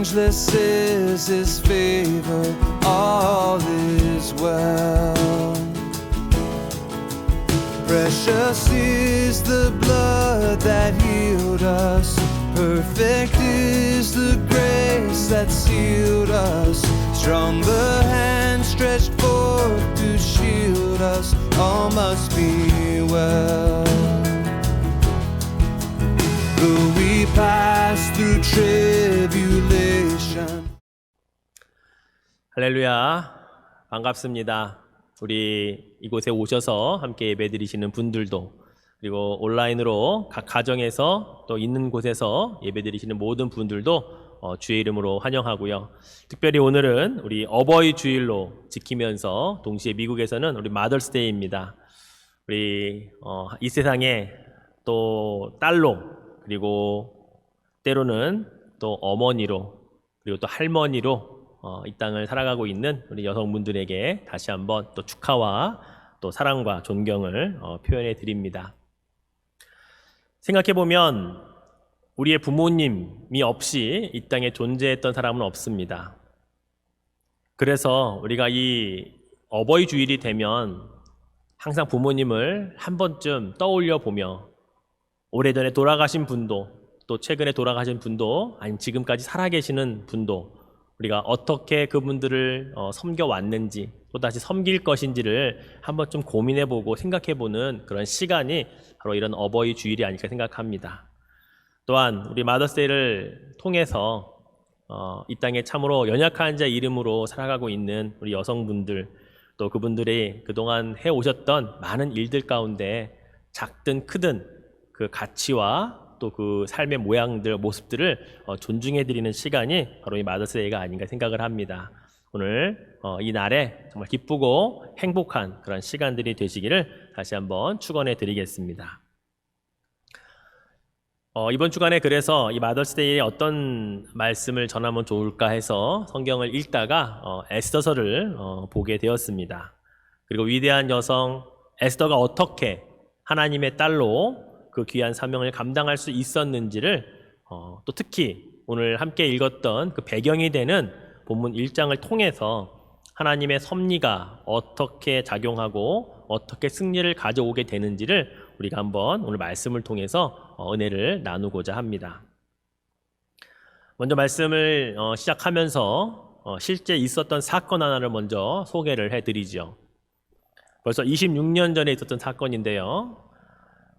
changeless is His favor, all is well. Precious is the blood that healed us, perfect is the grace that sealed us, strong the hand stretched forth to shield us, all must be well. Though we pass through tribulation. 할렐루야, 반갑습니다. 우리 이곳에 오셔서 함께 예배드리시는 분들도, 그리고 온라인으로 각 가정에서 또 있는 곳에서 예배드리시는 모든 분들도 주의 이름으로 환영하고요. 특별히 오늘은 우리 어버이 주일로 지키면서 동시에 미국에서는 우리 마더스데이입니다. 우리 이 세상에 또 딸로, 그리고 때로는 또 어머니로, 그리고 또 할머니로 이 땅을 살아가고 있는 우리 여성분들에게 다시 한번 또 축하와 또 사랑과 존경을 표현해 드립니다. 생각해보면 우리의 부모님이 없이 이 땅에 존재했던 사람은 없습니다. 그래서 우리가 이 어버이 주일이 되면 항상 부모님을 한 번쯤 떠올려 보며, 오래전에 돌아가신 분도, 또 최근에 돌아가신 분도, 아니 지금까지 살아계시는 분도 우리가 어떻게 그분들을 섬겨왔는지, 또다시 섬길 것인지를 한번 좀 고민해보고 생각해보는 그런 시간이 바로 이런 어버이 주일이 아닐까 생각합니다. 또한 우리 마더스데이를 통해서 이 땅에 참으로 연약한 자 이름으로 살아가고 있는 우리 여성분들, 또 그분들이 그동안 해오셨던 많은 일들 가운데 작든 크든 그 가치와 또 그 삶의 모양들, 모습들을 존중해드리는 시간이 바로 이 마더스데이가 아닌가 생각을 합니다. 오늘 이 날에 정말 기쁘고 행복한 그런 시간들이 되시기를 다시 한번 축원해 드리겠습니다. 이번 주간에 그래서 이 마더스데이에 어떤 말씀을 전하면 좋을까 해서 성경을 읽다가 에스더서를 보게 되었습니다. 그리고 위대한 여성 에스더가 어떻게 하나님의 딸로 그 귀한 사명을 감당할 수 있었는지를 또 특히 오늘 함께 읽었던 그 배경이 되는 본문 1장을 통해서 하나님의 섭리가 어떻게 작용하고 어떻게 승리를 가져오게 되는지를 우리가 한번 오늘 말씀을 통해서 은혜를 나누고자 합니다. 먼저 말씀을 시작하면서 실제 있었던 사건 하나를 먼저 소개를 해드리죠. 벌써 26년 전에 있었던 사건인데요.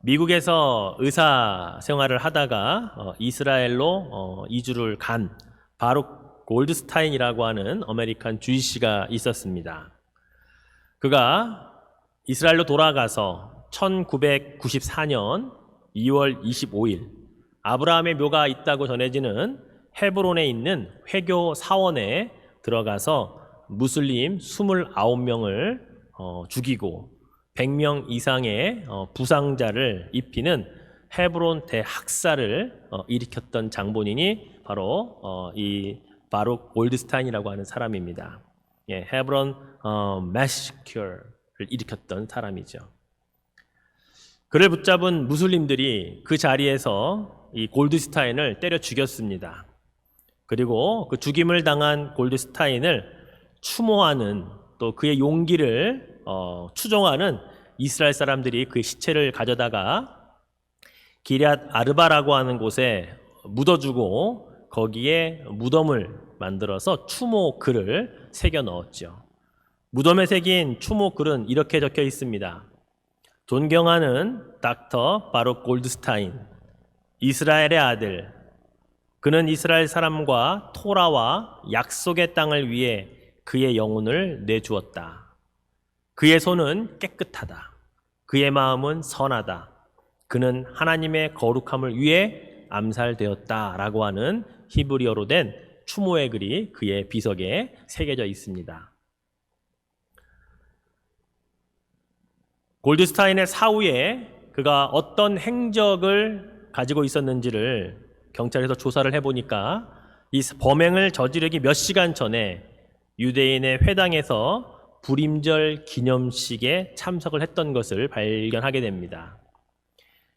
미국에서 의사 생활을 하다가 이스라엘로 이주를 간 바룩 골드스타인이라고 하는 아메리칸 주지시가 있었습니다. 그가 이스라엘로 돌아가서 1994년 2월 25일 아브라함의 묘가 있다고 전해지는 헤브론에 있는 회교 사원에 들어가서 무슬림 29명을 죽이고 100명 이상의 부상자를 입히는 헤브론 대학살을 일으켰던 장본인이 바로 이 바룩 골드스타인이라고 하는 사람입니다. 예, 헤브론 매시큐어를 일으켰던 사람이죠. 그를 붙잡은 무슬림들이 그 자리에서 이 골드스타인을 때려 죽였습니다. 그리고 그 죽임을 당한 골드스타인을 추모하는, 또 그의 용기를 추종하는 이스라엘 사람들이 그 시체를 가져다가 기럇 아르바라고 하는 곳에 묻어주고 거기에 무덤을 만들어서 추모 글을 새겨 넣었죠. 무덤에 새긴 추모 글은 이렇게 적혀 있습니다. 존경하는 닥터 바룩 골드스타인, 이스라엘의 아들, 그는 이스라엘 사람과 토라와 약속의 땅을 위해 그의 영혼을 내주었다. 그의 손은 깨끗하다. 그의 마음은 선하다. 그는 하나님의 거룩함을 위해 암살되었다. 라고 하는 히브리어로 된 추모의 글이 그의 비석에 새겨져 있습니다. 골드스타인의 사후에 그가 어떤 행적을 가지고 있었는지를 경찰에서 조사를 해보니까 이 범행을 저지르기 몇 시간 전에 유대인의 회당에서 불임절 기념식에 참석을 했던 것을 발견하게 됩니다.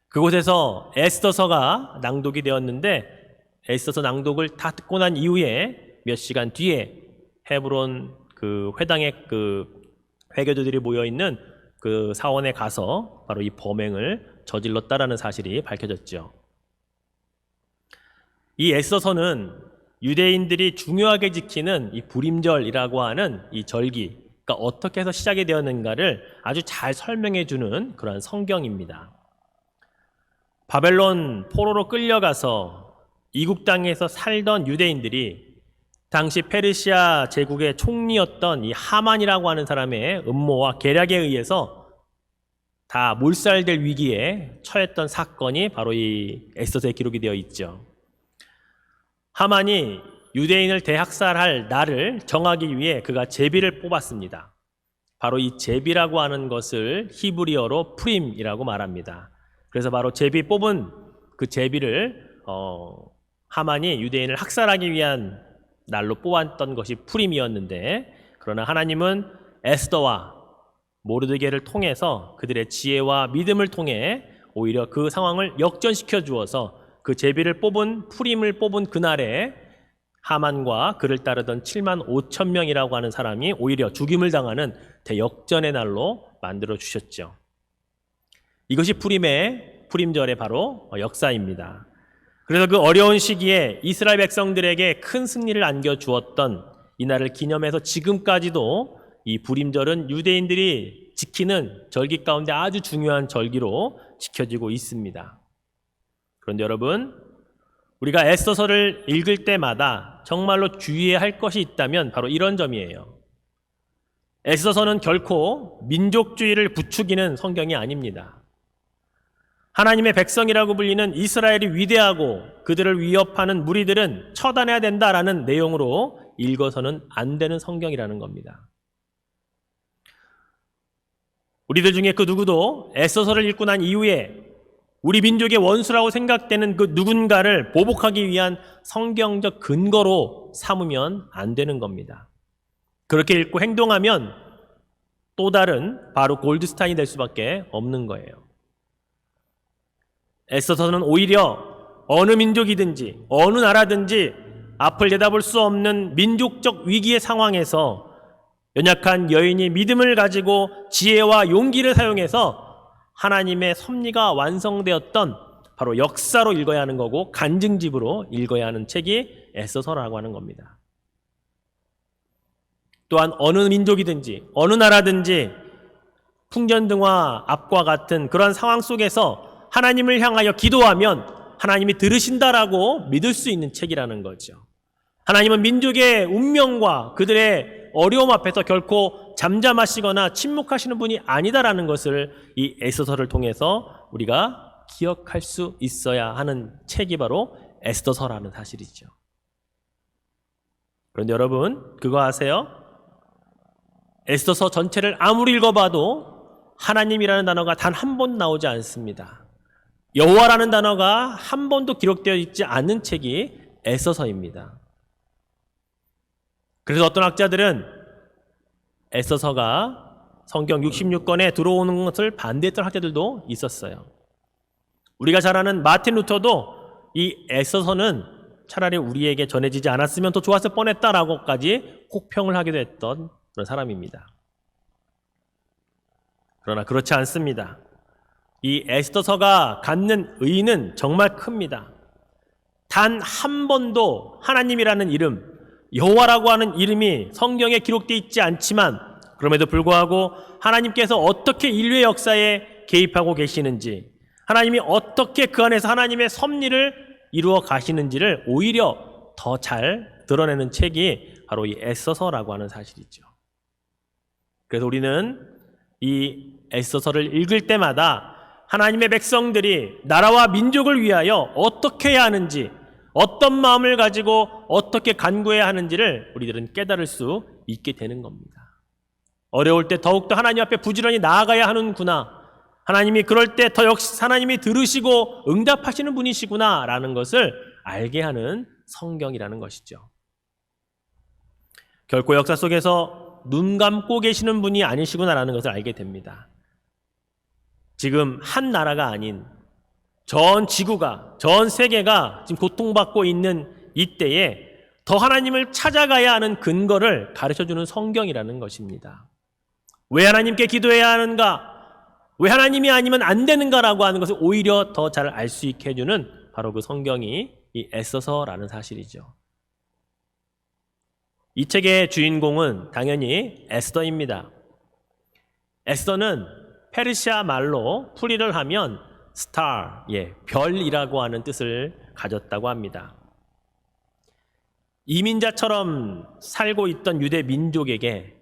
그곳에서 에스더서가 낭독이 되었는데 에스더서 낭독을 다 듣고 난 이후에 몇 시간 뒤에 헤브론 그 회당에 그 회교도들이 모여 있는 그 사원에 가서 바로 이 범행을 저질렀다라는 사실이 밝혀졌죠. 이 에스더서는 유대인들이 중요하게 지키는 이 불임절이라고 하는 이 절기, 그러니까 어떻게 해서 시작이 되었는가를 아주 잘 설명해 주는 그런 성경입니다. 바벨론 포로로 끌려가서 이국 땅에서 살던 유대인들이 당시 페르시아 제국의 총리였던 이 하만이라고 하는 사람의 음모와 계략에 의해서 다 몰살될 위기에 처했던 사건이 바로 이 에스더서에 기록이 되어 있죠. 하만이 유대인을 대학살할 날을 정하기 위해 그가 제비를 뽑았습니다. 바로 이 제비라고 하는 것을 히브리어로 프림이라고 말합니다. 그래서 바로 제비 뽑은 그 제비를 하만이 유대인을 학살하기 위한 날로 뽑았던 것이 프림이었는데, 그러나 하나님은 에스더와 모르드게를 통해서 그들의 지혜와 믿음을 통해 오히려 그 상황을 역전시켜 주어서 그 제비를 뽑은 프림을 뽑은 그날에 하만과 그를 따르던 7만 5천 명이라고 하는 사람이 오히려 죽임을 당하는 대역전의 날로 만들어 주셨죠. 이것이 프림절의 바로 역사입니다. 그래서 그 어려운 시기에 이스라엘 백성들에게 큰 승리를 안겨주었던 이날을 기념해서 지금까지도 이 불임절은 유대인들이 지키는 절기 가운데 아주 중요한 절기로 지켜지고 있습니다. 그런데 여러분, 우리가 에스더서를 읽을 때마다 정말로 주의해야 할 것이 있다면 바로 이런 점이에요. 에스더서는 결코 민족주의를 부추기는 성경이 아닙니다. 하나님의 백성이라고 불리는 이스라엘이 위대하고 그들을 위협하는 무리들은 처단해야 된다라는 내용으로 읽어서는 안 되는 성경이라는 겁니다. 우리들 중에 그 누구도 에스더서를 읽고 난 이후에 우리 민족의 원수라고 생각되는 그 누군가를 보복하기 위한 성경적 근거로 삼으면 안 되는 겁니다. 그렇게 읽고 행동하면 또 다른 바로 골드스타인이 될 수밖에 없는 거예요. 에스더서는 오히려 어느 민족이든지 어느 나라든지 앞을 내다볼 수 없는 민족적 위기의 상황에서 연약한 여인이 믿음을 가지고 지혜와 용기를 사용해서 하나님의 섭리가 완성되었던 바로 역사로 읽어야 하는 거고 간증집으로 읽어야 하는 책이 에스더서라고 하는 겁니다. 또한 어느 민족이든지 어느 나라든지 풍전등화 앞과 같은 그런 상황 속에서 하나님을 향하여 기도하면 하나님이 들으신다라고 믿을 수 있는 책이라는 거죠. 하나님은 민족의 운명과 그들의 어려움 앞에서 결코 잠잠하시거나 침묵하시는 분이 아니다라는 것을 이 에스더서를 통해서 우리가 기억할 수 있어야 하는 책이 바로 에스더서라는 사실이죠. 그런데 여러분, 그거 아세요? 에스더서 전체를 아무리 읽어봐도 하나님이라는 단어가 단 한 번 나오지 않습니다. 여호와라는 단어가 한 번도 기록되어 있지 않은 책이 에스더서입니다. 그래서 어떤 학자들은 에스더서가 성경 66권에 들어오는 것을 반대했던 학자들도 있었어요. 우리가 잘 아는 마틴 루터도 이 에스더서는 차라리 우리에게 전해지지 않았으면 더 좋았을 뻔했다라고까지 혹평을 하기도 했던 그런 사람입니다. 그러나 그렇지 않습니다. 이 에스더서가 갖는 의의는 정말 큽니다. 단 한 번도 하나님이라는 이름, 여호와라고 하는 이름이 성경에 기록되어 있지 않지만 그럼에도 불구하고 하나님께서 어떻게 인류의 역사에 개입하고 계시는지, 하나님이 어떻게 그 안에서 하나님의 섭리를 이루어 가시는지를 오히려 더 잘 드러내는 책이 바로 이 에스더서라고 하는 사실이죠. 그래서 우리는 이 에스더서를 읽을 때마다 하나님의 백성들이 나라와 민족을 위하여 어떻게 해야 하는지, 어떤 마음을 가지고 어떻게 간구해야 하는지를 우리들은 깨달을 수 있게 되는 겁니다. 어려울 때 더욱더 하나님 앞에 부지런히 나아가야 하는구나, 하나님이 그럴 때 더 역시 하나님이 들으시고 응답하시는 분이시구나 라는 것을 알게 하는 성경이라는 것이죠. 결코 역사 속에서 눈 감고 계시는 분이 아니시구나라는 것을 알게 됩니다. 지금 한 나라가 아닌 전 지구가, 전 세계가 지금 고통받고 있는 이때에 더 하나님을 찾아가야 하는 근거를 가르쳐주는 성경이라는 것입니다. 왜 하나님께 기도해야 하는가? 왜 하나님이 아니면 안 되는가라고 하는 것을 오히려 더 잘 알 수 있게 해주는 바로 그 성경이 이 에스더서라는 사실이죠. 이 책의 주인공은 당연히 에스더입니다. 에스더는 페르시아 말로 풀이를 하면 스타, 별이라고 하는 뜻을 가졌다고 합니다. 이민자처럼 살고 있던 유대 민족에게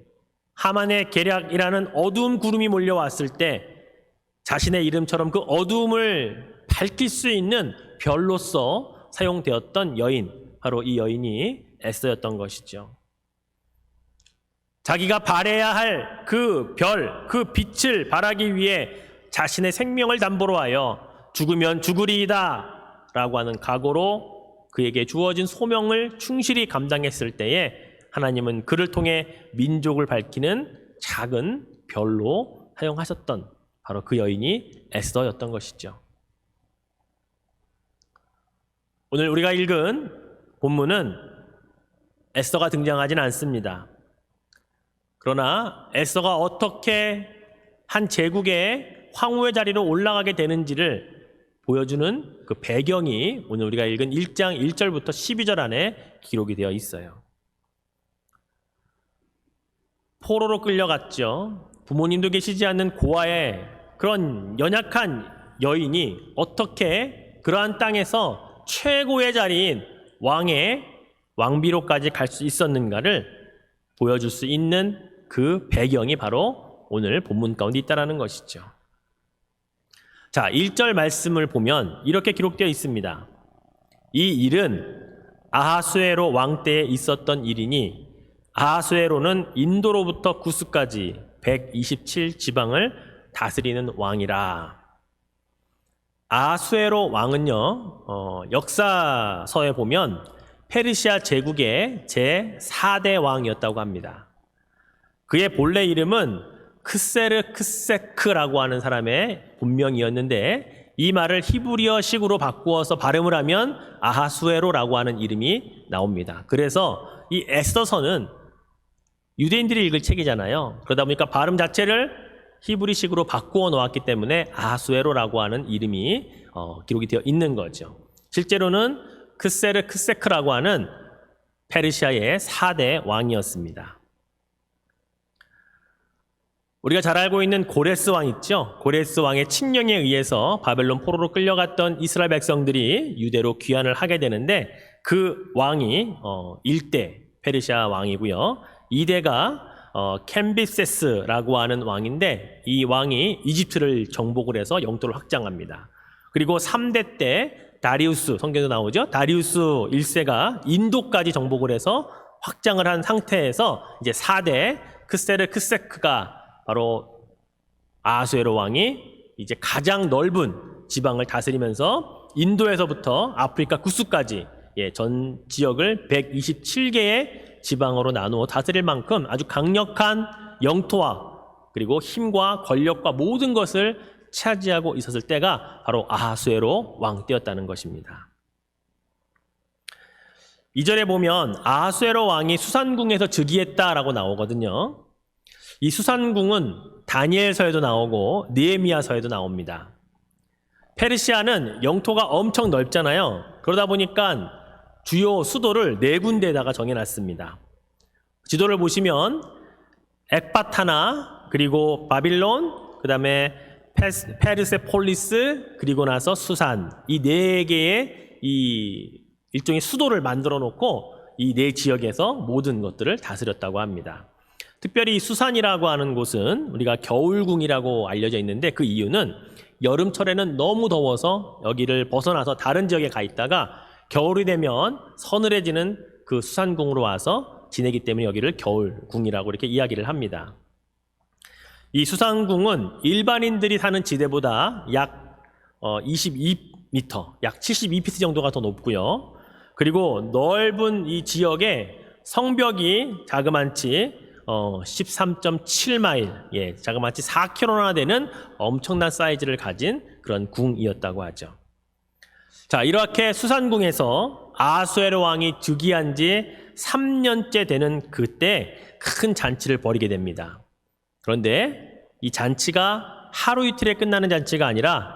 하만의 계략이라는 어두운 구름이 몰려왔을 때 자신의 이름처럼 그 어두움을 밝힐 수 있는 별로서 사용되었던 여인, 바로 이 여인이 에스더였던 것이죠. 자기가 바라야 할 그 별, 그 빛을 바라기 위해 자신의 생명을 담보로 하여 죽으면 죽으리이다 라고 하는 각오로 그에게 주어진 소명을 충실히 감당했을 때에 하나님은 그를 통해 민족을 밝히는 작은 별로 사용하셨던 바로 그 여인이 에스더였던 것이죠. 오늘 우리가 읽은 본문은 에스더가 등장하진 않습니다. 그러나 에스더가 어떻게 한 제국의 황후의 자리로 올라가게 되는지를 보여주는 그 배경이 오늘 우리가 읽은 1장 1절부터 12절 안에 기록이 되어 있어요. 포로로 끌려갔죠. 부모님도 계시지 않는 고아의 그런 연약한 여인이 어떻게 그러한 땅에서 최고의 자리인 왕의 왕비로까지 갈 수 있었는가를 보여줄 수 있는 그 배경이 바로 오늘 본문 가운데 있다는 것이죠. 자, 1절 말씀을 보면 이렇게 기록되어 있습니다. 이 일은 아하수에로 왕 때에 있었던 일이니 아하수에로는 인도로부터 구스까지 127 지방을 다스리는 왕이라. 아하수에로 왕은요, 역사서에 보면 페르시아 제국의 제4대 왕이었다고 합니다. 그의 본래 이름은 크세르크세크라고 하는 사람의 본명이었는데 이 말을 히브리어식으로 바꾸어서 발음을 하면 아하수에로라고 하는 이름이 나옵니다. 그래서 이 에스더서는 유대인들이 읽을 책이잖아요. 그러다 보니까 발음 자체를 히브리식으로 바꾸어 놓았기 때문에 아하수에로라고 하는 이름이 기록이 되어 있는 거죠. 실제로는 크세르크세크라고 하는 페르시아의 4대 왕이었습니다. 우리가 잘 알고 있는 고레스 왕 있죠? 고레스 왕의 칙령에 의해서 바벨론 포로로 끌려갔던 이스라엘 백성들이 유대로 귀환을 하게 되는데 그 왕이 1대 페르시아 왕이고요. 2대가 캄비세스라고 하는 왕인데 이 왕이 이집트를 정복을 해서 영토를 확장합니다. 그리고 3대 때 다리우스, 성경에도 나오죠? 다리우스 1세가 인도까지 정복을 해서 확장을 한 상태에서 이제 4대 크세르크세크가 바로 아하수에로 왕이 이제 가장 넓은 지방을 다스리면서 인도에서부터 아프리카 구스까지 전 지역을 127개의 지방으로 나누어 다스릴 만큼 아주 강력한 영토와 그리고 힘과 권력과 모든 것을 차지하고 있었을 때가 바로 아하수에로 왕 때였다는 것입니다. 2절에 보면 아하수에로 왕이 수산궁에서 즉위했다라고 나오거든요. 이 수산궁은 다니엘서에도 나오고 느헤미야서에도 나옵니다. 페르시아는 영토가 엄청 넓잖아요. 그러다 보니까 주요 수도를 4군데에다가 정해놨습니다. 지도를 보시면 엑바타나, 그리고 바빌론, 그 다음에 페르세폴리스, 그리고 나서 수산, 이 4개의 이 일종의 수도를 만들어 놓고 이 4지역에서 모든 것들을 다스렸다고 합니다. 특별히 이 수산이라고 하는 곳은 우리가 겨울궁이라고 알려져 있는데 그 이유는 여름철에는 너무 더워서 여기를 벗어나서 다른 지역에 가 있다가 겨울이 되면 서늘해지는 그 수산궁으로 와서 지내기 때문에 여기를 겨울궁이라고 이렇게 이야기를 합니다. 이 수산궁은 일반인들이 사는 지대보다 약 22m, 약 72피트 정도가 더 높고요. 그리고 넓은 이 지역에 성벽이 자그만치 13.7마일, 자그마치 4km나 되는 엄청난 사이즈를 가진 그런 궁이었다고 하죠. 자, 이렇게 수산궁에서 아하수에로 왕이 즉위한 지 3년째 되는 그때 큰 잔치를 벌이게 됩니다. 그런데 이 잔치가 하루 이틀에 끝나는 잔치가 아니라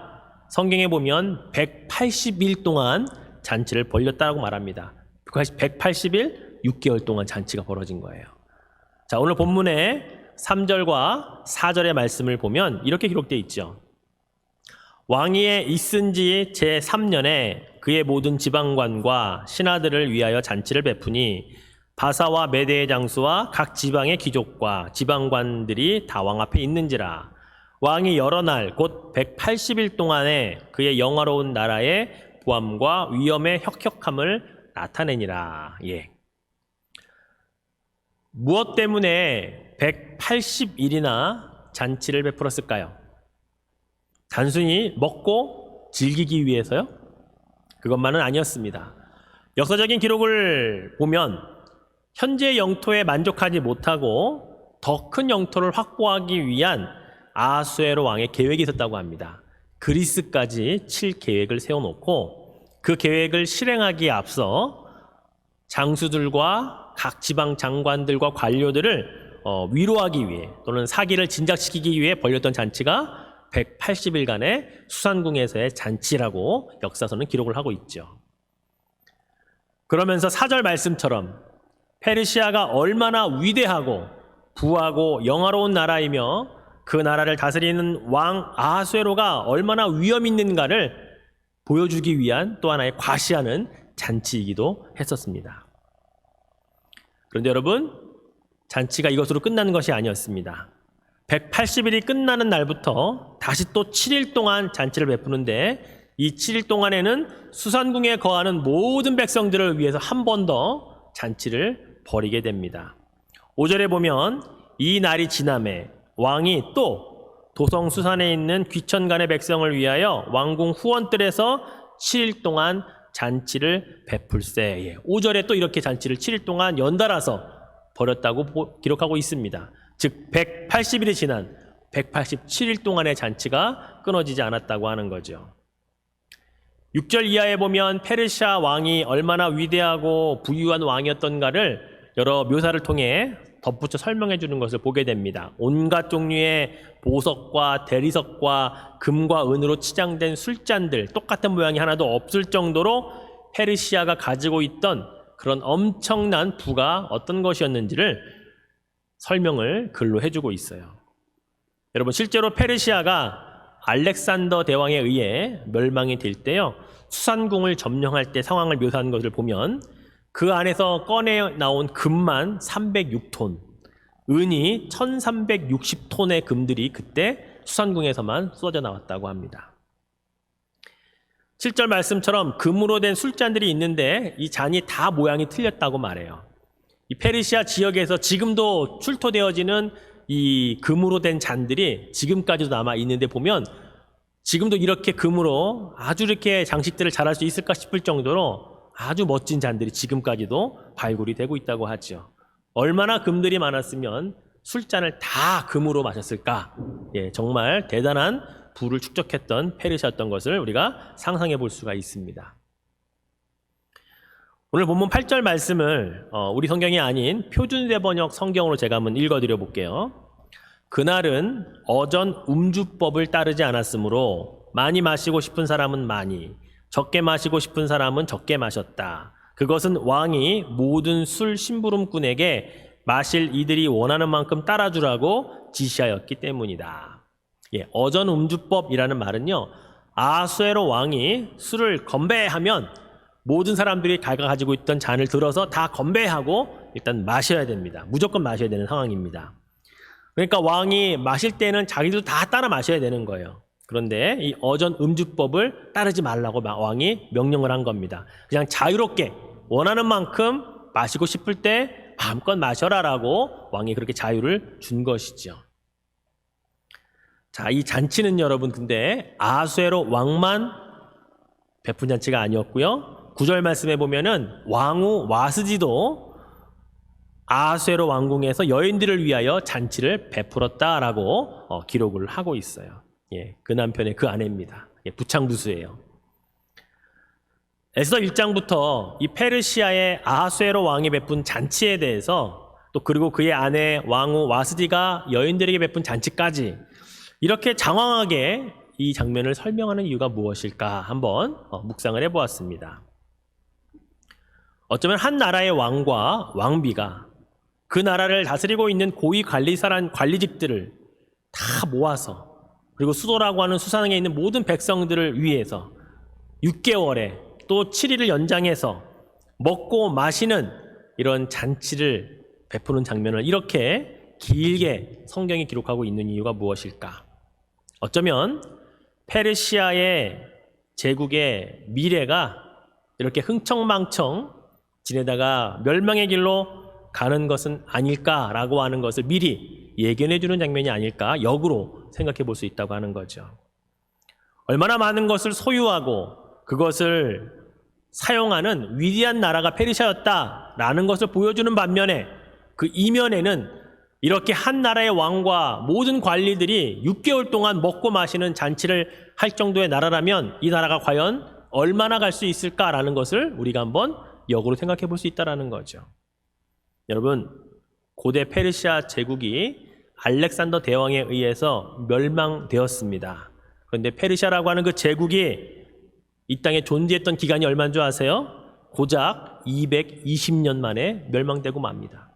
성경에 보면 180일 동안 잔치를 벌였다고 말합니다. 180일, 6개월 동안 잔치가 벌어진 거예요. 자, 오늘 본문의 3절과 4절의 말씀을 보면 이렇게 기록되어 있죠. 왕위에 있은 지 제3년에 그의 모든 지방관과 신하들을 위하여 잔치를 베푸니 바사와 메대의 장수와 각 지방의 귀족과 지방관들이 다 왕 앞에 있는지라. 왕이 여러 날 곧 180일 동안에 그의 영화로운 나라의 부함과 위엄의 혁혁함을 나타내니라. 예. 무엇 때문에 180일이나 잔치를 베풀었을까요? 단순히 먹고 즐기기 위해서요? 그것만은 아니었습니다. 역사적인 기록을 보면 현재 영토에 만족하지 못하고 더 큰 영토를 확보하기 위한 아하수에로 왕의 계획이 있었다고 합니다. 그리스까지 칠 계획을 세워놓고 그 계획을 실행하기에 앞서 장수들과 각 지방 장관들과 관료들을 위로하기 위해 또는 사기를 진작시키기 위해 벌였던 잔치가 180일간의 수산궁에서의 잔치라고 역사서는 기록을 하고 있죠. 그러면서 4절 말씀처럼 페르시아가 얼마나 위대하고 부하고 영화로운 나라이며 그 나라를 다스리는 왕 아하수에로가 얼마나 위엄 있는가를 보여주기 위한 또 하나의 과시하는 잔치이기도 했었습니다. 그런데 여러분, 잔치가 이것으로 끝나는 것이 아니었습니다. 180일이 끝나는 날부터 다시 또 7일 동안 잔치를 베푸는데 이 7일 동안에는 수산궁에 거하는 모든 백성들을 위해서 한 번 더 잔치를 벌이게 됩니다. 5절에 보면 이 날이 지남에 왕이 또 도성 수산에 있는 귀천간의 백성을 위하여 왕궁 후원뜰에서 7일 동안 잔치를 베풀세. 5절에 또 이렇게 잔치를 7일 동안 연달아서 벌였다고 기록하고 있습니다. 즉 180일이 지난 187일 동안의 잔치가 끊어지지 않았다고 하는 거죠. 6절 이하에 보면 페르시아 왕이 얼마나 위대하고 부유한 왕이었던가를 여러 묘사를 통해 덧붙여 설명해 주는 것을 보게 됩니다. 온갖 종류의 보석과 대리석과 금과 은으로 치장된 술잔들, 똑같은 모양이 하나도 없을 정도로 페르시아가 가지고 있던 그런 엄청난 부가 어떤 것이었는지를 설명을 글로 해주고 있어요. 여러분, 실제로 페르시아가 알렉산더 대왕에 의해 멸망이 될 때요, 수산궁을 점령할 때 상황을 묘사한 것을 보면 그 안에서 꺼내 나온 금만 306톤, 은이 1360톤의 금들이 그때 수산궁에서만 쏟아져 나왔다고 합니다. 7절 말씀처럼 금으로 된 술잔들이 있는데 이 잔이 다 모양이 틀렸다고 말해요. 이 페르시아 지역에서 지금도 출토되어지는 이 금으로 된 잔들이 지금까지도 남아 있는데 보면 지금도 이렇게 금으로 아주 이렇게 장식들을 잘할 수 있을까 싶을 정도로 아주 멋진 잔들이 지금까지도 발굴이 되고 있다고 하죠. 얼마나 금들이 많았으면 술잔을 다 금으로 마셨을까? 예, 정말 대단한 부를 축적했던 페르시아였던 것을 우리가 상상해 볼 수가 있습니다. 오늘 본문 8절 말씀을 우리 성경이 아닌 표준대번역 성경으로 제가 한번 읽어드려 볼게요. 그날은 어전 음주법을 따르지 않았으므로 많이 마시고 싶은 사람은 많이, 적게 마시고 싶은 사람은 적게 마셨다. 그것은 왕이 모든 술 심부름꾼에게 마실 이들이 원하는 만큼 따라주라고 지시하였기 때문이다. 예, 어전 음주법이라는 말은요, 아하수에로 왕이 술을 건배하면 모든 사람들이 자기가 가지고 있던 잔을 들어서 다 건배하고 일단 마셔야 됩니다. 무조건 마셔야 되는 상황입니다. 그러니까 왕이 마실 때는 자기도 다 따라 마셔야 되는 거예요. 그런데 이 어전 음주법을 따르지 말라고 왕이 명령을 한 겁니다. 그냥 자유롭게 원하는 만큼 마시고 싶을 때 마음껏 마셔라라고 왕이 그렇게 자유를 준 것이죠. 자, 이 잔치는 여러분 근데 아하수에로 왕만 베푼 잔치가 아니었고요. 9절 말씀에 보면은 왕후 와스지도 아하수에로 왕궁에서 여인들을 위하여 잔치를 베풀었다라고 기록을 하고 있어요. 예, 그 남편의 그 아내입니다. 예, 부창부수예요. 에스더 1장부터 이 페르시아의 아하수에로 왕이 베푼 잔치에 대해서 또 그리고 그의 아내 왕후 와스디가 여인들에게 베푼 잔치까지 이렇게 장황하게 이 장면을 설명하는 이유가 무엇일까 한번 묵상을 해보았습니다. 어쩌면 한 나라의 왕과 왕비가 그 나라를 다스리고 있는 고위 관리직들을 다 모아서 그리고 수도라고 하는 수산에 있는 모든 백성들을 위해서 6개월에 또 7일을 연장해서 먹고 마시는 이런 잔치를 베푸는 장면을 이렇게 길게 성경이 기록하고 있는 이유가 무엇일까? 어쩌면 페르시아의 제국의 미래가 이렇게 흥청망청 지내다가 멸망의 길로 가는 것은 아닐까라고 하는 것을 미리 예견해 주는 장면이 아닐까 역으로 생각해 볼 수 있다고 하는 거죠. 얼마나 많은 것을 소유하고 그것을 사용하는 위대한 나라가 페르시아였다라는 것을 보여주는 반면에 그 이면에는 이렇게 한 나라의 왕과 모든 관리들이 6개월 동안 먹고 마시는 잔치를 할 정도의 나라라면 이 나라가 과연 얼마나 갈 수 있을까라는 것을 우리가 한번 역으로 생각해 볼 수 있다는 거죠. 여러분, 고대 페르시아 제국이 알렉산더 대왕에 의해서 멸망되었습니다. 그런데 페르시아라고 하는 그 제국이 이 땅에 존재했던 기간이 얼마인 줄 아세요? 고작 220년 만에 멸망되고 맙니다.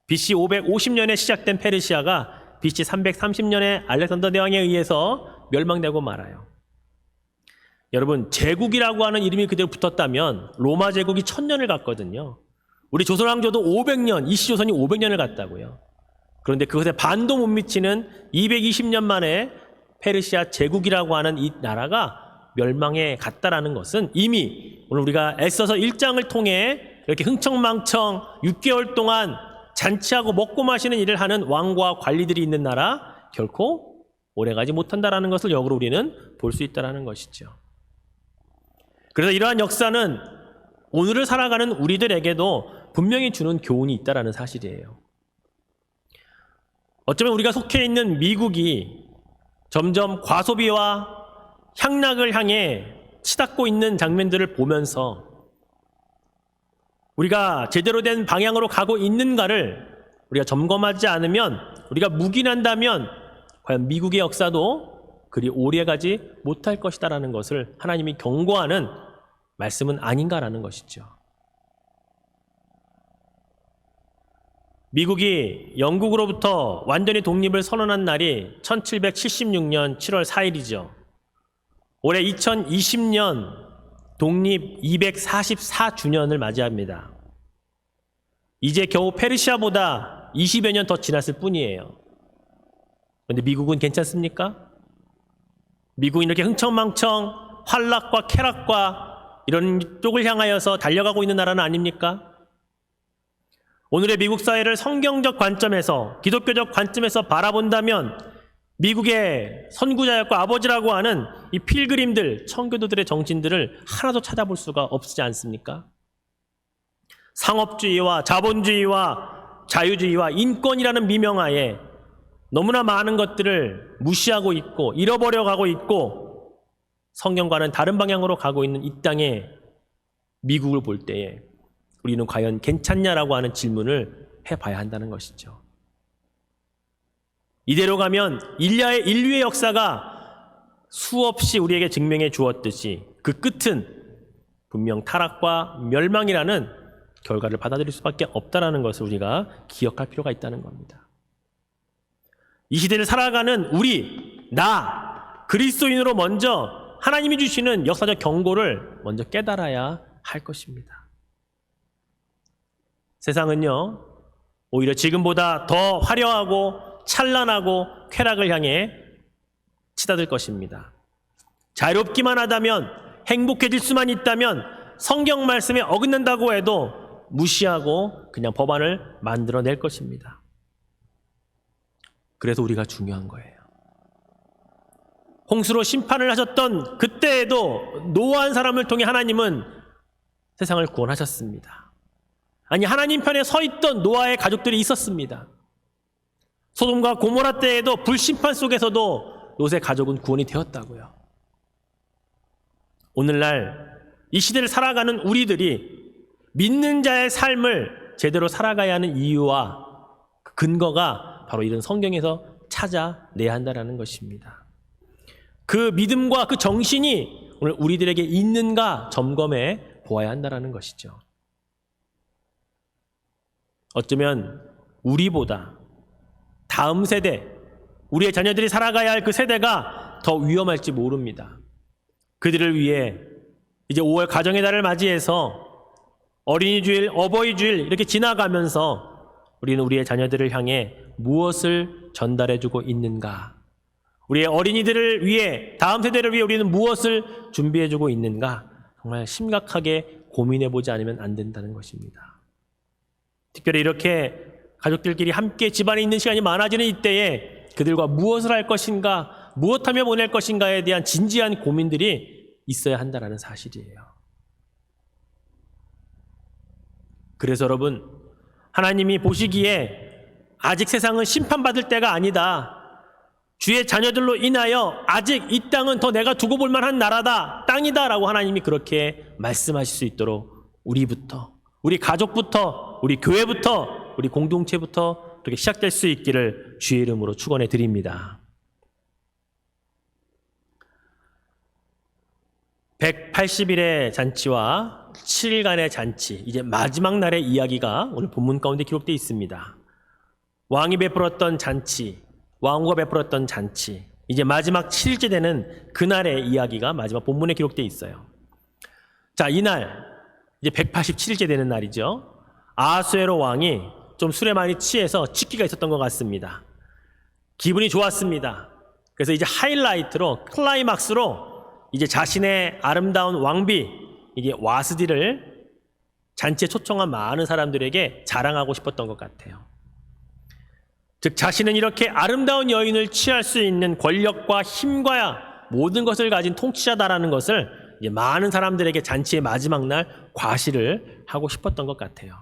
BC 550년에 시작된 페르시아가 BC 330년에 알렉산더 대왕에 의해서 멸망되고 말아요. 여러분, 제국이라고 하는 이름이 그대로 붙었다면 로마 제국이 1000년을 갔거든요. 우리 조선왕조도 500년, 이시조선이 500년을 갔다고요. 그런데 그것에 반도 못 미치는 220년 만에 페르시아 제국이라고 하는 이 나라가 멸망에 갔다라는 것은 이미 오늘 우리가 에스더서 1장을 통해 이렇게 흥청망청 6개월 동안 잔치하고 먹고 마시는 일을 하는 왕과 관리들이 있는 나라 결코 오래가지 못한다라는 것을 역으로 우리는 볼 수 있다는 것이죠. 그래서 이러한 역사는 오늘을 살아가는 우리들에게도 분명히 주는 교훈이 있다는 사실이에요. 어쩌면 우리가 속해 있는 미국이 점점 과소비와 향락을 향해 치닫고 있는 장면들을 보면서 우리가 제대로 된 방향으로 가고 있는가를 우리가 점검하지 않으면, 우리가 묵인한다면 과연 미국의 역사도 그리 오래가지 못할 것이다라는 것을 하나님이 경고하는 말씀은 아닌가라는 것이죠. 미국이 영국으로부터 완전히 독립을 선언한 날이 1776년 7월 4일이죠. 올해 2020년 독립 244주년을 맞이합니다. 이제 겨우 페르시아보다 20여 년 더 지났을 뿐이에요. 그런데 미국은 괜찮습니까? 미국은 이렇게 흥청망청 환락과 쾌락과 이런 쪽을 향하여서 달려가고 있는 나라는 아닙니까? 오늘의 미국 사회를 성경적 관점에서, 기독교적 관점에서 바라본다면 미국의 선구자였고 아버지라고 하는 이 필그림들, 청교도들의 정신들을 하나도 찾아볼 수가 없지 않습니까? 상업주의와 자본주의와 자유주의와 인권이라는 미명하에 너무나 많은 것들을 무시하고 있고 잃어버려 가고 있고 성경과는 다른 방향으로 가고 있는 이 땅의 미국을 볼 때에 우리는 과연 괜찮냐라고 하는 질문을 해봐야 한다는 것이죠. 이대로 가면 인류의 역사가 수없이 우리에게 증명해 주었듯이 그 끝은 분명 타락과 멸망이라는 결과를 받아들일 수밖에 없다는 것을 우리가 기억할 필요가 있다는 겁니다. 이 시대를 살아가는 그리스도인으로 먼저 하나님이 주시는 역사적 경고를 먼저 깨달아야 할 것입니다. 세상은요, 오히려 지금보다 더 화려하고 찬란하고 쾌락을 향해 치닫을 것입니다. 자유롭기만 하다면, 행복해질 수만 있다면 성경 말씀에 어긋난다고 해도 무시하고 그냥 법안을 만들어낼 것입니다. 그래서 우리가 중요한 거예요. 홍수로 심판을 하셨던 그때에도 노아한 사람을 통해 하나님은 세상을 구원하셨습니다. 아니, 하나님 편에 서 있던 노아의 가족들이 있었습니다. 소돔과 고모라 때에도 불심판 속에서도 롯의 가족은 구원이 되었다고요. 오늘날 이 시대를 살아가는 우리들이 믿는 자의 삶을 제대로 살아가야 하는 이유와 그 근거가 바로 이런 성경에서 찾아내야 한다는 것입니다. 그 믿음과 그 정신이 오늘 우리들에게 있는가 점검해 보아야 한다는 것이죠. 어쩌면 우리보다 다음 세대, 우리의 자녀들이 살아가야 할 그 세대가 더 위험할지 모릅니다. 그들을 위해 이제 5월 가정의 달을 맞이해서 어린이 주일, 어버이 주일 이렇게 지나가면서 우리는 우리의 자녀들을 향해 무엇을 전달해주고 있는가? 우리의 어린이들을 위해, 다음 세대를 위해 우리는 무엇을 준비해주고 있는가? 정말 심각하게 고민해보지 않으면 안 된다는 것입니다. 특별히 이렇게 가족들끼리 함께 집안에 있는 시간이 많아지는 이때에 그들과 무엇을 할 것인가, 무엇하며 보낼 것인가에 대한 진지한 고민들이 있어야 한다는 사실이에요. 그래서 여러분, 하나님이 보시기에 아직 세상은 심판받을 때가 아니다. 주의 자녀들로 인하여 아직 이 땅은 더 내가 두고 볼 만한 나라다, 땅이다 라고 하나님이 그렇게 말씀하실 수 있도록 우리부터, 우리 가족부터, 우리 교회부터, 우리 공동체부터 그렇게 시작될 수 있기를 주의 이름으로 축원해 드립니다. 180일의 잔치와 7일간의 잔치, 이제 마지막 날의 이야기가 오늘 본문 가운데 기록되어 있습니다. 왕이 베풀었던 잔치, 왕후가 베풀었던 잔치, 이제 마지막 7일째 되는 그날의 이야기가 마지막 본문에 기록되어 있어요. 자, 이날 이제 187일째 되는 날이죠. 아하수에로 왕이 좀 술에 많이 취해서 취기가 있었던 것 같습니다. 기분이 좋았습니다. 그래서 이제 하이라이트로, 클라이막스로 이제 자신의 아름다운 왕비, 이게 와스디를 잔치에 초청한 많은 사람들에게 자랑하고 싶었던 것 같아요. 즉 자신은 이렇게 아름다운 여인을 취할 수 있는 권력과 힘과 모든 것을 가진 통치자다라는 것을 이제 많은 사람들에게 잔치의 마지막 날 과시를 하고 싶었던 것 같아요.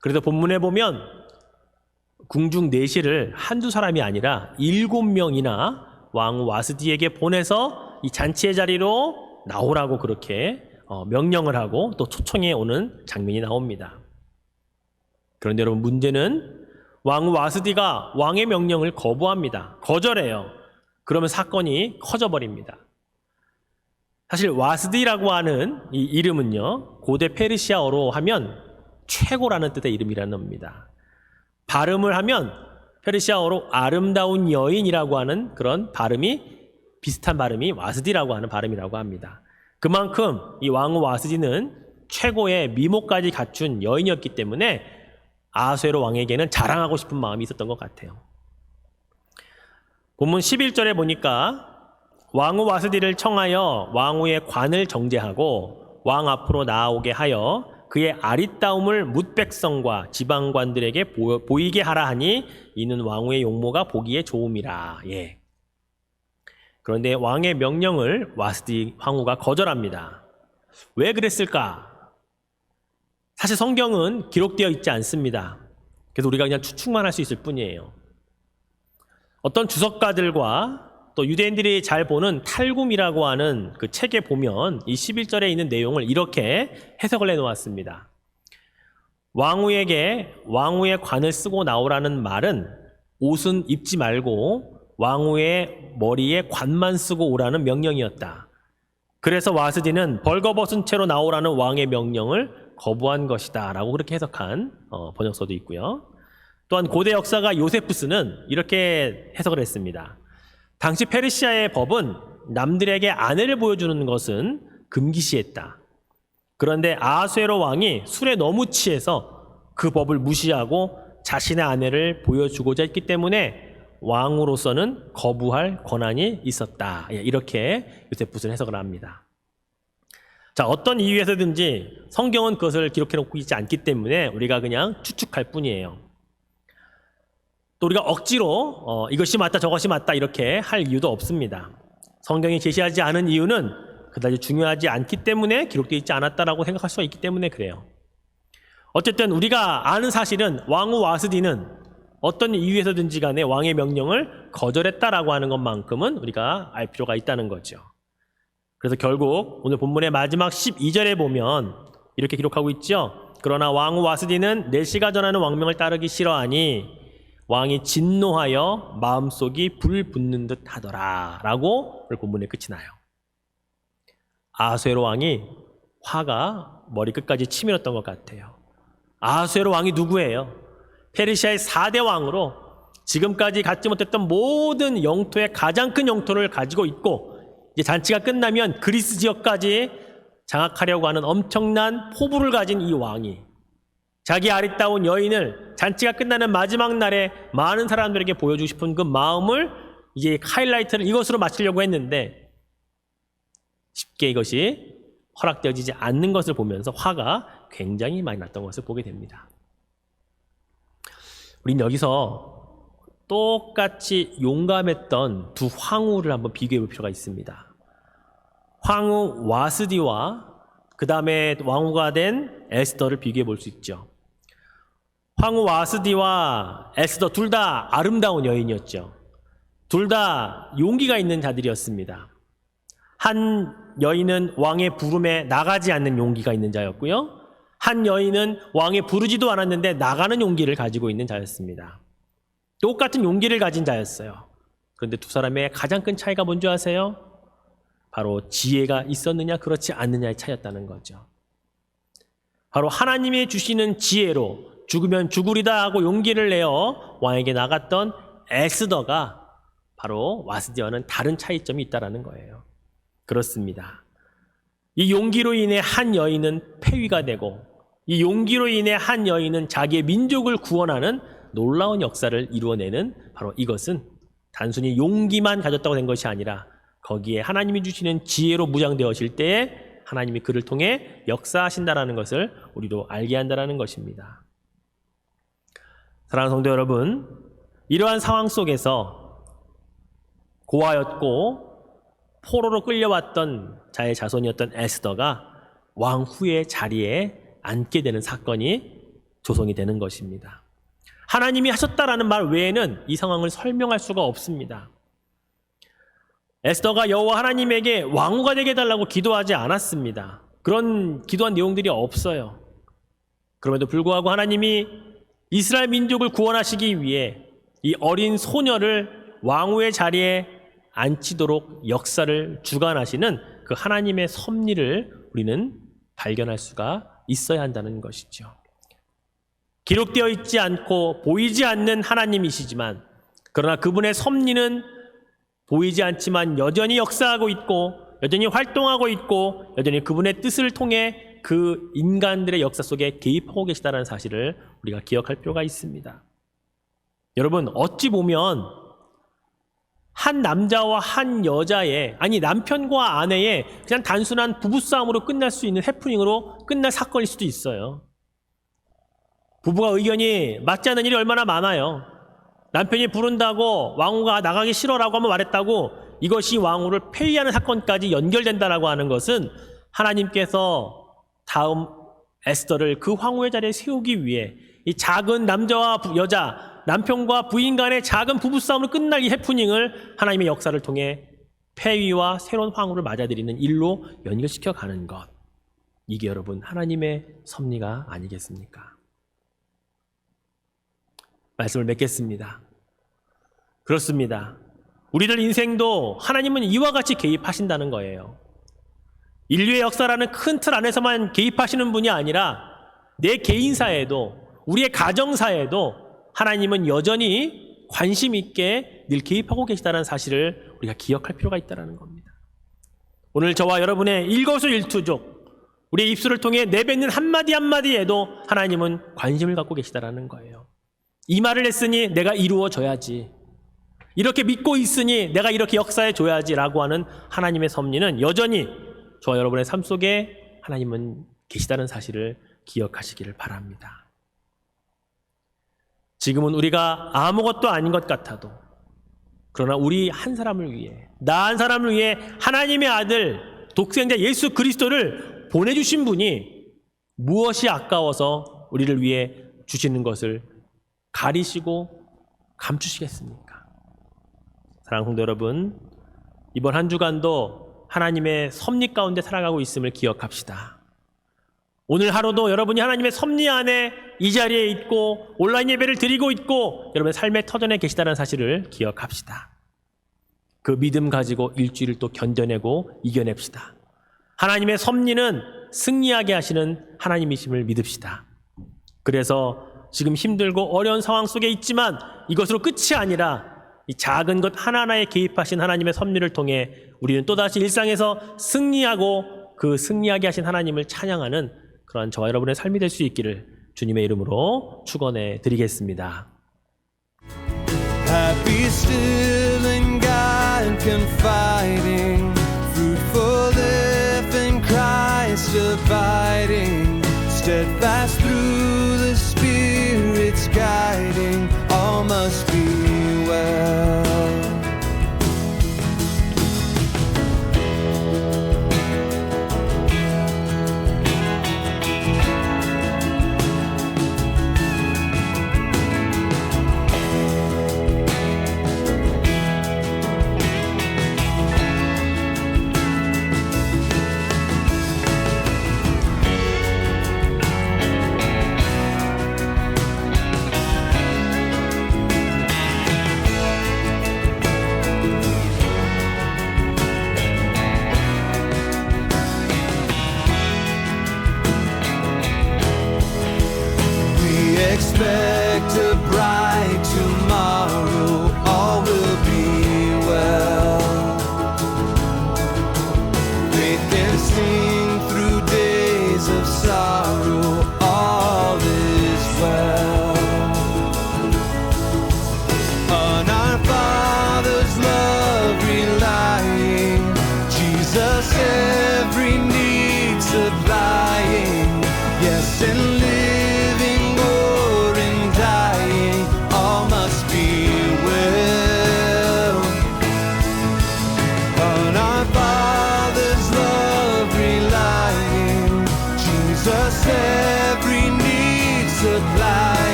그래서 본문에 보면 궁중 내시를 한두 사람이 아니라 7명이나 왕 와스디에게 보내서 이 잔치의 자리로 나오라고 그렇게 명령을 하고 또 초청해 오는 장면이 나옵니다. 그런데 여러분, 문제는 왕 와스디가 왕의 명령을 거부합니다. 거절해요. 그러면 사건이 커져버립니다. 사실 와스디라고 하는 이 이름은요, 고대 페르시아어로 하면 최고라는 뜻의 이름이라는 겁니다. 발음을 하면 페르시아어로 아름다운 여인이라고 하는 그런 발음이, 비슷한 발음이 와스디라고 하는 발음이라고 합니다. 그만큼 이 왕후 와스디는 최고의 미모까지 갖춘 여인이었기 때문에 아하수에로 왕에게는 자랑하고 싶은 마음이 있었던 것 같아요. 본문 11절에 보니까 왕후 와스디를 청하여 왕후의 관을 정제하고 왕 앞으로 나아오게 하여 그의 아리따움을 뭇백성과 지방관들에게 보이게 하라 하니 이는 왕후의 용모가 보기에 좋음이라. 예. 그런데 왕의 명령을 와스디 황후가 거절합니다. 왜 그랬을까? 사실 성경은 기록되어 있지 않습니다. 그래서 우리가 그냥 추측만 할 수 있을 뿐이에요. 어떤 주석가들과 또 유대인들이 잘 보는 탈굼이라고 하는 그 책에 보면 이 11절에 있는 내용을 이렇게 해석을 해놓았습니다. 왕후에게 왕후의 관을 쓰고 나오라는 말은 옷은 입지 말고 왕후의 머리에 관만 쓰고 오라는 명령이었다. 그래서 와스디는 벌거벗은 채로 나오라는 왕의 명령을 거부한 것이다 라고 그렇게 해석한 번역서도 있고요. 또한 고대 역사가 요세푸스는 이렇게 해석을 했습니다. 당시 페르시아의 법은 남들에게 아내를 보여주는 것은 금기시했다. 그런데 아하수에로 왕이 술에 너무 취해서 그 법을 무시하고 자신의 아내를 보여주고자 했기 때문에 왕으로서는 거부할 권한이 있었다. 이렇게 요세푸스는 해석을 합니다. 자, 어떤 이유에서든지 성경은 그것을 기록해놓고 있지 않기 때문에 우리가 그냥 추측할 뿐이에요. 또 우리가 억지로 이것이 맞다 저것이 맞다 이렇게 할 이유도 없습니다. 성경이 제시하지 않은 이유는 그다지 중요하지 않기 때문에 기록되어 있지 않았다라고 생각할 수가 있기 때문에 그래요. 어쨌든 우리가 아는 사실은 왕후 와스디는 어떤 이유에서든지 간에 왕의 명령을 거절했다라고 하는 것만큼은 우리가 알 필요가 있다는 거죠. 그래서 결국 오늘 본문의 마지막 12절에 보면 이렇게 기록하고 있죠. 그러나 왕후 와스디는 내시가 전하는 왕명을 따르기 싫어하니 왕이 진노하여 마음속이 불 붙는 듯 하더라 라고 오늘 본문의 끝이 나요. 아하수에로 왕이 화가 머리끝까지 치밀었던 것 같아요. 아하수에로 왕이 누구예요? 페르시아의 4대 왕으로 지금까지 갖지 못했던 모든 영토의 가장 큰 영토를 가지고 있고, 이제 잔치가 끝나면 그리스 지역까지 장악하려고 하는 엄청난 포부를 가진 이 왕이 자기 아리따운 여인을 잔치가 끝나는 마지막 날에 많은 사람들에게 보여주고 싶은 그 마음을 이제 하이라이트를 이것으로 마치려고 했는데 쉽게 이것이 허락되어지지 않는 것을 보면서 화가 굉장히 많이 났던 것을 보게 됩니다. 우린 여기서 똑같이 용감했던 두 황후를 한번 비교해 볼 필요가 있습니다. 황후 와스디와 그 다음에 왕후가 된 에스더를 비교해 볼 수 있죠. 황후 와스디와 에스더 둘 다 아름다운 여인이었죠. 둘 다 용기가 있는 자들이었습니다. 한 여인은 왕의 부름에 나가지 않는 용기가 있는 자였고요. 한 여인은 왕의 부르지도 않았는데 나가는 용기를 가지고 있는 자였습니다. 똑같은 용기를 가진 자였어요. 그런데 두 사람의 가장 큰 차이가 뭔지 아세요? 바로 지혜가 있었느냐 그렇지 않느냐의 차이였다는 거죠. 바로 하나님이 주시는 지혜로 죽으면 죽으리다 하고 용기를 내어 왕에게 나갔던 에스더가 바로 와스디와는 다른 차이점이 있다는 거예요. 그렇습니다. 이 용기로 인해 한 여인은 폐위가 되고 이 용기로 인해 한 여인은 자기의 민족을 구원하는 놀라운 역사를 이루어내는 바로 이것은 단순히 용기만 가졌다고 된 것이 아니라 거기에 하나님이 주시는 지혜로 무장되어질 때에 하나님이 그를 통해 역사하신다라는 것을 우리도 알게 한다라는 것입니다. 사랑하는 성도 여러분, 이러한 상황 속에서 고아였고 포로로 끌려왔던 자의 자손이었던 에스더가 왕후의 자리에 앉게 되는 사건이 조성이 되는 것입니다. 하나님이 하셨다라는 말 외에는 이 상황을 설명할 수가 없습니다. 에스더가 여호와 하나님에게 왕후가 되게 해달라고 기도하지 않았습니다. 그런 기도한 내용들이 없어요. 그럼에도 불구하고 하나님이 이스라엘 민족을 구원하시기 위해 이 어린 소녀를 왕후의 자리에 앉히도록 역사를 주관하시는 그 하나님의 섭리를 우리는 발견할 수가 있어야 한다는 것이죠. 기록되어 있지 않고 보이지 않는 하나님이시지만 그러나 그분의 섭리는 보이지 않지만 여전히 역사하고 있고 여전히 활동하고 있고 여전히 그분의 뜻을 통해 그 인간들의 역사 속에 개입하고 계시다는 사실을 우리가 기억할 필요가 있습니다. 여러분, 어찌 보면 한 남자와 한 여자의, 아니 남편과 아내의 그냥 단순한 부부싸움으로 끝날 수 있는 해프닝으로 끝날 사건일 수도 있어요. 부부가 의견이 맞지 않는 일이 얼마나 많아요. 남편이 부른다고 왕후가 나가기 싫어라고 한번 말했다고 이것이 왕후를 폐위하는 사건까지 연결된다라고 하는 것은 하나님께서 다음 에스더를 그 황후의 자리에 세우기 위해 이 작은 남자와 여자, 남편과 부인 간의 작은 부부싸움으로 끝날 이 해프닝을 하나님의 역사를 통해 폐위와 새로운 황후를 맞아들이는 일로 연결시켜 가는 것. 이게 여러분 하나님의 섭리가 아니겠습니까? 말씀을 맺겠습니다. 그렇습니다. 우리들 인생도 하나님은 이와 같이 개입하신다는 거예요. 인류의 역사라는 큰 틀 안에서만 개입하시는 분이 아니라 내 개인사에도 우리의 가정사에도 하나님은 여전히 관심 있게 늘 개입하고 계시다는 사실을 우리가 기억할 필요가 있다는 겁니다. 오늘 저와 여러분의 일거수일투족 우리의 입술을 통해 내뱉는 한마디 한마디에도 하나님은 관심을 갖고 계시다는 거예요. 이 말을 했으니 내가 이루어져야지. 이렇게 믿고 있으니 내가 이렇게 역사해 줘야지 라고 하는 하나님의 섭리는 여전히 저와 여러분의 삶 속에 하나님은 계시다는 사실을 기억하시기를 바랍니다. 지금은 우리가 아무것도 아닌 것 같아도 그러나 우리 한 사람을 위해 나 한 사람을 위해 하나님의 아들 독생자 예수 그리스도를 보내주신 분이 무엇이 아까워서 우리를 위해 주시는 것을 가리시고 감추시겠습니까? 사랑하는 성도 여러분, 이번 한 주간도 하나님의 섭리 가운데 살아가고 있음을 기억합시다. 오늘 하루도 여러분이 하나님의 섭리 안에 이 자리에 있고 온라인 예배를 드리고 있고 여러분의 삶의 터전에 계시다는 사실을 기억합시다. 그 믿음 가지고 일주일을 또 견뎌내고 이겨냅시다. 하나님의 섭리는 승리하게 하시는 하나님이심을 믿읍시다. 그래서 지금 힘들고 어려운 상황 속에 있지만 이것으로 끝이 아니라 이 작은 것 하나하나에 개입하신 하나님의 섭리를 통해 우리는 또다시 일상에서 승리하고 그 승리하게 하신 하나님을 찬양하는 그러한 저와 여러분의 삶이 될 수 있기를 주님의 이름으로 축원해 드리겠습니다. Happy still in God confiding, fruitful if in Christ abiding, steadfast through the Spirit's guiding, all must be well. Expect